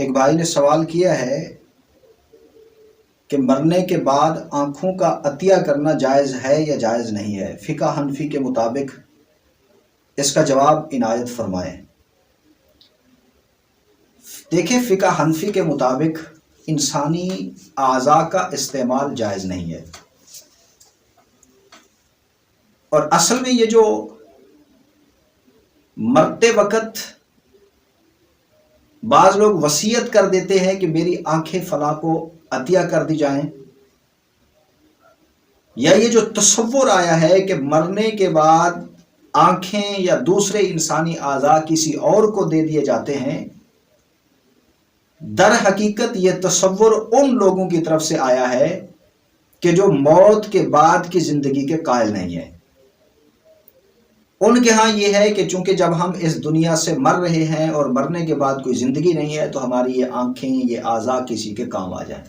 ایک بھائی نے سوال کیا ہے کہ مرنے کے بعد آنکھوں کا عطیہ کرنا جائز ہے یا جائز نہیں ہے، فقہ حنفی کے مطابق اس کا جواب عنایت فرمائیں۔ دیکھیں، فقہ حنفی کے مطابق انسانی اعضاء کا استعمال جائز نہیں ہے، اور اصل میں یہ جو مرتے وقت بعض لوگ وصیت کر دیتے ہیں کہ میری آنکھیں فلاں کو عطیہ کر دی جائیں، یا یہ جو تصور آیا ہے کہ مرنے کے بعد آنکھیں یا دوسرے انسانی اعضاء کسی اور کو دے دیے جاتے ہیں، در حقیقت یہ تصور ان لوگوں کی طرف سے آیا ہے کہ جو موت کے بعد کی زندگی کے قائل نہیں ہیں۔ ان کے ہاں یہ ہے کہ چونکہ جب ہم اس دنیا سے مر رہے ہیں اور مرنے کے بعد کوئی زندگی نہیں ہے تو ہماری یہ آنکھیں، یہ اعضاء کسی کے کام آ جائیں،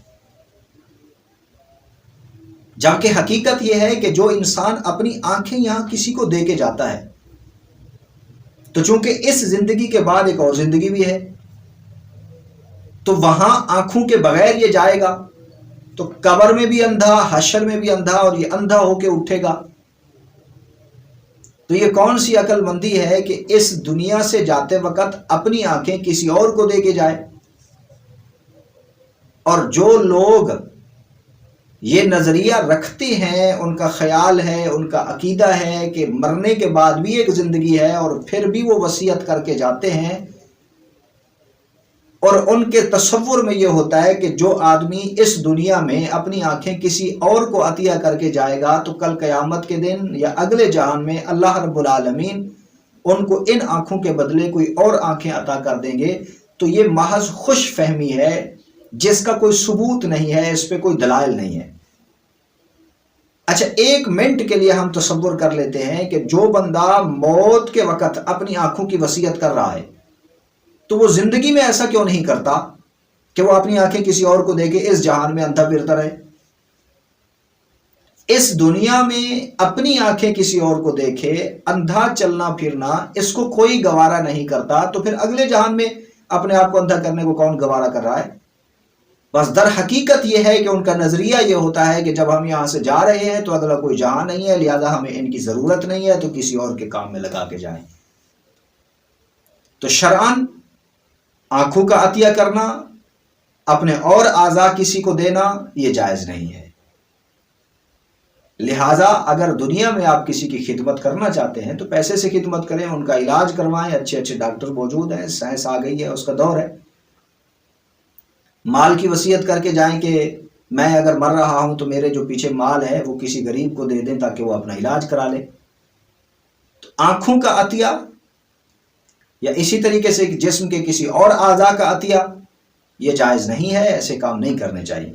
جبکہ حقیقت یہ ہے کہ جو انسان اپنی آنکھیں یہاں کسی کو دے کے جاتا ہے تو چونکہ اس زندگی کے بعد ایک اور زندگی بھی ہے، تو وہاں آنکھوں کے بغیر یہ جائے گا تو قبر میں بھی اندھا، حشر میں بھی اندھا، اور یہ اندھا ہو کے اٹھے گا۔ تو یہ کون سی عقل مندی ہے کہ اس دنیا سے جاتے وقت اپنی آنکھیں کسی اور کو دے کے جائے؟ اور جو لوگ یہ نظریہ رکھتے ہیں، ان کا خیال ہے، ان کا عقیدہ ہے کہ مرنے کے بعد بھی ایک زندگی ہے، اور پھر بھی وہ وصیت کر کے جاتے ہیں، اور ان کے تصور میں یہ ہوتا ہے کہ جو آدمی اس دنیا میں اپنی آنکھیں کسی اور کو عطیہ کر کے جائے گا تو کل قیامت کے دن یا اگلے جہان میں اللہ رب العالمین ان کو ان آنکھوں کے بدلے کوئی اور آنکھیں عطا کر دیں گے۔ تو یہ محض خوش فہمی ہے جس کا کوئی ثبوت نہیں ہے، اس پہ کوئی دلائل نہیں ہے۔ اچھا، ایک منٹ کے لیے ہم تصور کر لیتے ہیں کہ جو بندہ موت کے وقت اپنی آنکھوں کی وصیت کر رہا ہے تو وہ زندگی میں ایسا کیوں نہیں کرتا کہ وہ اپنی آنکھیں کسی اور کو دے کے اس جہان میں اندھا پھرتا رہے؟ اس دنیا میں اپنی آنکھیں کسی اور کو دیکھے اندھا چلنا پھرنا اس کو کوئی گوارا نہیں کرتا، تو پھر اگلے جہان میں اپنے آپ کو اندھا کرنے کو کون گوارا کر رہا ہے؟ بس در حقیقت یہ ہے کہ ان کا نظریہ یہ ہوتا ہے کہ جب ہم یہاں سے جا رہے ہیں تو اگلا کوئی جہان نہیں ہے، لہذا ہمیں ان کی ضرورت نہیں ہے، تو کسی اور کے کام میں لگا کے جائیں۔ تو شرعاً آنکھوں کا عطیہ کرنا، اپنے اور اعضاء کسی کو دینا، یہ جائز نہیں ہے۔ لہٰذا اگر دنیا میں آپ کسی کی خدمت کرنا چاہتے ہیں تو پیسے سے خدمت کریں، ان کا علاج کروائیں، اچھے اچھے ڈاکٹر موجود ہیں، سائنس آ گئی ہے، اس کا دور ہے۔ مال کی وصیت کر کے جائیں کہ میں اگر مر رہا ہوں تو میرے جو پیچھے مال ہے وہ کسی غریب کو دے دیں تاکہ وہ اپنا علاج کرا لے۔ تو آنکھوں کا عطیہ یا اسی طریقے سے جسم کے کسی اور اعضاء کا عطیہ یہ جائز نہیں ہے، ایسے کام نہیں کرنے چاہیے۔